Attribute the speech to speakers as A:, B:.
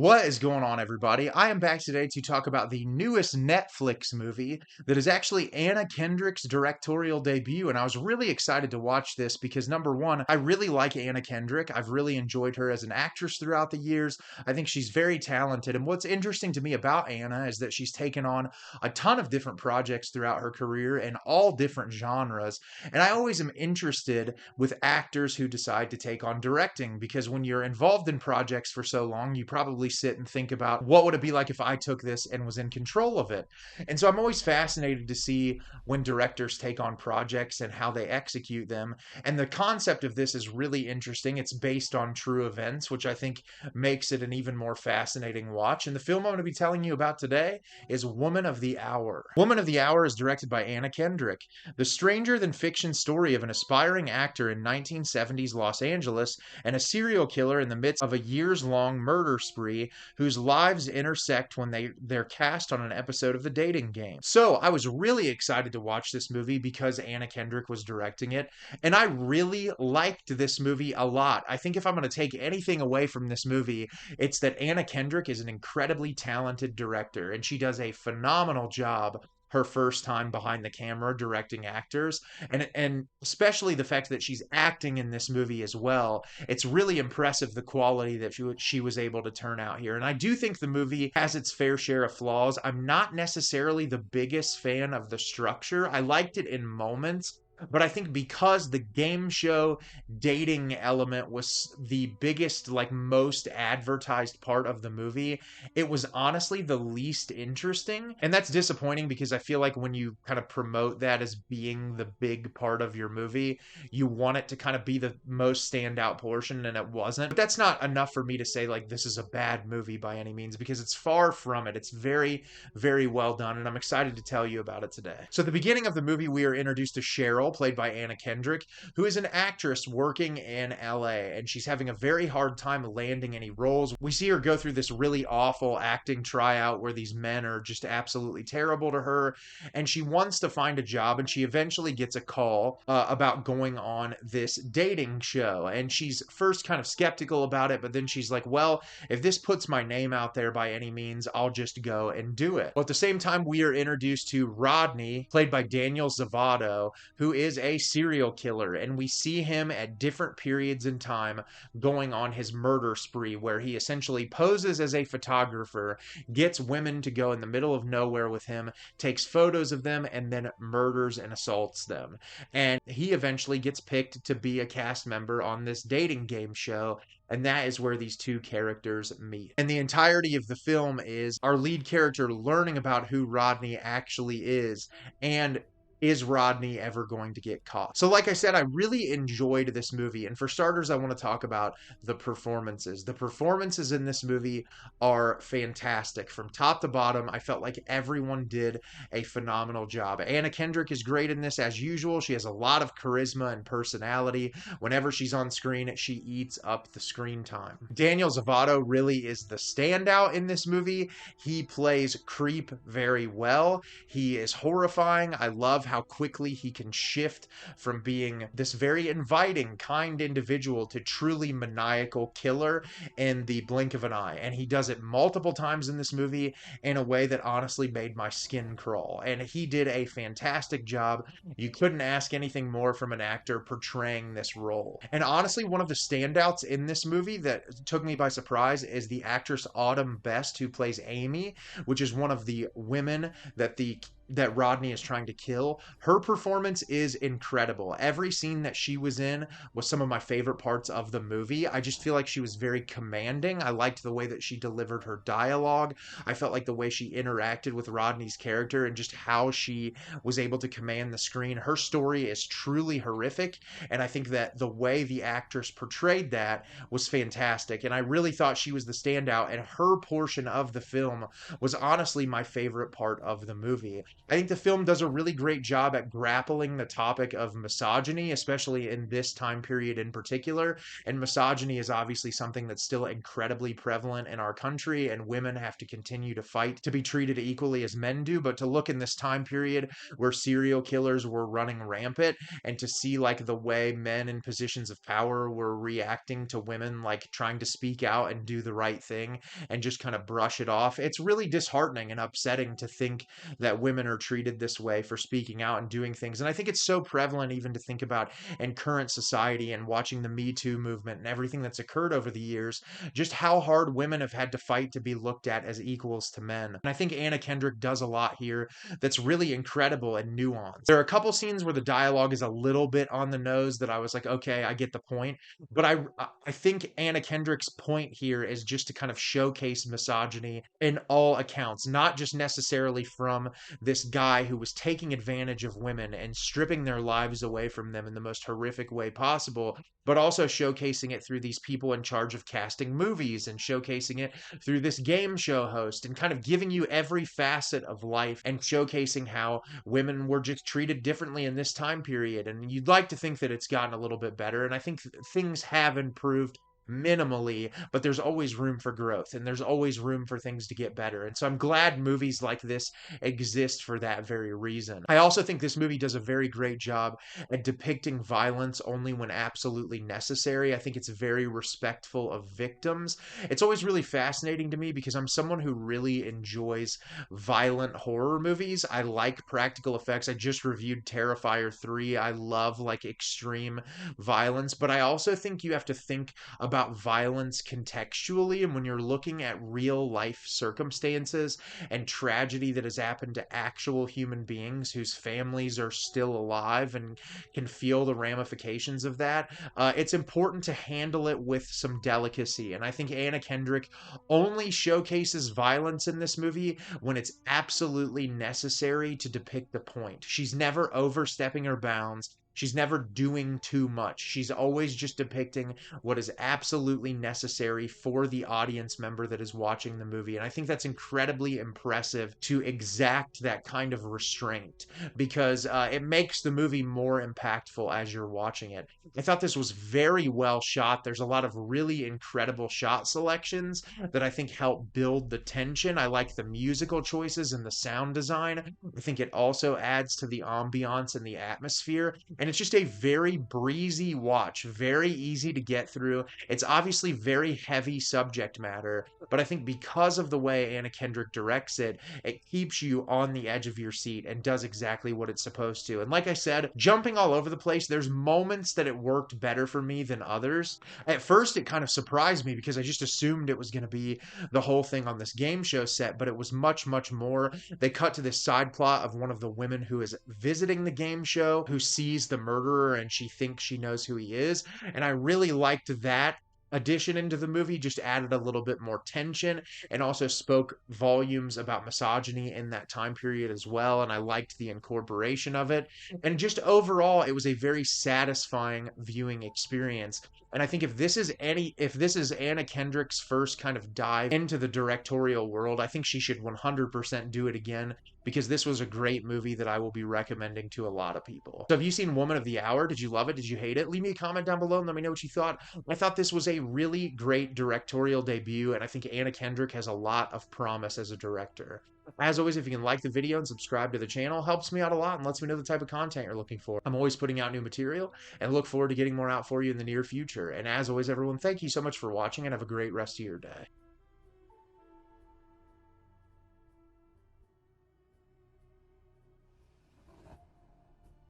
A: What is going on, everybody? I am back today to talk about the newest Netflix movie that is actually Anna Kendrick's directorial debut. And I was really excited to watch this because, number one, I really like Anna Kendrick. I've really enjoyed her as an actress throughout the years. I think she's very talented. And what's interesting to me about Anna is that she's taken on a ton of different projects throughout her career in all different genres. And I always am interested with actors who decide to take on directing because when you're involved in projects for so long, you probably sit and think about what would it be like if I took this and was in control of it. And so I'm always fascinated to see when directors take on projects and how they execute them. And the concept of this is really interesting. It's based on true events, which I think makes it an even more fascinating watch. And the film I'm going to be telling you about today is Woman of the Hour. Woman of the Hour is directed by Anna Kendrick. The stranger than fiction story of an aspiring actor in 1970s Los Angeles and a serial killer in the midst of a years-long murder spree whose lives intersect when they're cast on an episode of The Dating Game. So I was really excited to watch this movie because Anna Kendrick was directing it, and I really liked this movie a lot. I think if I'm going to take anything away from this movie, it's that Anna Kendrick is an incredibly talented director, and she does a phenomenal job her first time behind the camera directing actors, and especially the fact that she's acting in this movie as well. It's really impressive the quality that she was able to turn out here. And I do think the movie has its fair share of flaws. I'm not necessarily the biggest fan of the structure. I liked it in moments, but I think because the game show dating element was the biggest, like most advertised part of the movie, it was honestly the least interesting. And that's disappointing because I feel like when you kind of promote that as being the big part of your movie, you want it to kind of be the most standout portion, and it wasn't. But that's not enough for me to say like this is a bad movie by any means, because it's far from it. It's very, very well done, and I'm excited to tell you about it today. So at the beginning of the movie, we are introduced to Cheryl, played by Anna Kendrick, who is an actress working in LA, and she's having a very hard time landing any roles. We see her go through this really awful acting tryout where these men are just absolutely terrible to her, and she wants to find a job, and she eventually gets a call about going on this dating show, and she's first kind of skeptical about it, but then she's like, well, if this puts my name out there by any means, I'll just go and do it. Well, at the same time, we are introduced to Rodney, played by Daniel Zovatto, who is a serial killer, and we see him at different periods in time going on his murder spree where he essentially poses as a photographer, gets women to go in the middle of nowhere with him, takes photos of them, and then murders and assaults them. And he eventually gets picked to be a cast member on this dating game show, and that is where these two characters meet. And the entirety of the film is our lead character learning about who Rodney actually is, and is Rodney ever going to get caught? So like I said, I really enjoyed this movie. And for starters, I want to talk about the performances. The performances in this movie are fantastic. From top to bottom, I felt like everyone did a phenomenal job. Anna Kendrick is great in this as usual. She has a lot of charisma and personality. Whenever she's on screen, she eats up the screen time. Daniel Zovatto really is the standout in this movie. He plays Creep very well. He is horrifying. I love how quickly he can shift from being this very inviting, kind individual to truly maniacal killer in the blink of an eye. And he does it multiple times in this movie in a way that honestly made my skin crawl. And he did a fantastic job. You couldn't ask anything more from an actor portraying this role. And honestly, one of the standouts in this movie that took me by surprise is the actress Autumn Best, who plays Amy, which is one of the women that Rodney is trying to kill. Her performance is incredible. Every scene that she was in was some of my favorite parts of the movie. I just feel like she was very commanding. I liked the way that she delivered her dialogue. I felt like the way she interacted with Rodney's character and just how she was able to command the screen. Her story is truly horrific, and I think that the way the actress portrayed that was fantastic, and I really thought she was the standout, and her portion of the film was honestly my favorite part of the movie. I think the film does a really great job at grappling the topic of misogyny, especially in this time period in particular. And misogyny is obviously something that's still incredibly prevalent in our country, and women have to continue to fight to be treated equally as men do. But to look in this time period where serial killers were running rampant, and to see like the way men in positions of power were reacting to women like trying to speak out and do the right thing and just kind of brush it off, it's really disheartening and upsetting to think that women are treated this way for speaking out and doing things. And I think it's so prevalent even to think about in current society and watching the Me Too movement and everything that's occurred over the years, just how hard women have had to fight to be looked at as equals to men. And I think Anna Kendrick does a lot here that's really incredible and nuanced. There are a couple scenes where the dialogue is a little bit on the nose that I was like, okay, I get the point. But I think Anna Kendrick's point here is just to kind of showcase misogyny in all accounts, not just necessarily from this guy who was taking advantage of women and stripping their lives away from them in the most horrific way possible, but also showcasing it through these people in charge of casting movies and showcasing it through this game show host and kind of giving you every facet of life and showcasing how women were just treated differently in this time period. And you'd like to think that it's gotten a little bit better. And I think things have improved minimally, but there's always room for growth and there's always room for things to get better. And so I'm glad movies like this exist for that very reason. I also think this movie does a very great job at depicting violence only when absolutely necessary. I think it's very respectful of victims. It's always really fascinating to me because I'm someone who really enjoys violent horror movies. I like practical effects. I just reviewed Terrifier 3. I love like extreme violence, but I also think you have to think about violence contextually. And when you're looking at real life circumstances and tragedy that has happened to actual human beings whose families are still alive and can feel the ramifications of that, it's important to handle it with some delicacy. And I think Anna Kendrick only showcases violence in this movie when it's absolutely necessary to depict the point. She's never overstepping her bounds. She's never doing too much. She's always just depicting what is absolutely necessary for the audience member that is watching the movie. And I think that's incredibly impressive to exact that kind of restraint because it makes the movie more impactful as you're watching it. I thought this was very well shot. There's a lot of really incredible shot selections that I think help build the tension. I like the musical choices and the sound design. I think it also adds to the ambiance and the atmosphere. And it's just a very breezy watch, very easy to get through. It's obviously very heavy subject matter, but I think because of the way Anna Kendrick directs it, it keeps you on the edge of your seat and does exactly what it's supposed to. And like I said, jumping all over the place, there's moments that it worked better for me than others. At first, it kind of surprised me because I just assumed it was going to be the whole thing on this game show set, but it was much, much more. They cut to this side plot of one of the women who is visiting the game show who sees the murderer and she thinks she knows who he is. And I really liked that addition into the movie, just added a little bit more tension and also spoke volumes about misogyny in that time period as well. And I liked the incorporation of it. And just overall, it was a very satisfying viewing experience. And I think if this is Anna Kendrick's first kind of dive into the directorial world, I think she should 100% do it again because this was a great movie that I will be recommending to a lot of people. So have you seen Woman of the Hour? Did you love it? Did you hate it? Leave me a comment down below and let me know what you thought. I thought this was a really great directorial debut, and I think Anna Kendrick has a lot of promise as a director. As always, if you can like the video and subscribe to the channel, helps me out a lot and lets me know the type of content you're looking for. I'm always putting out new material and look forward to getting more out for you in the near future. And as always, everyone, thank you so much for watching and have a great rest of your day.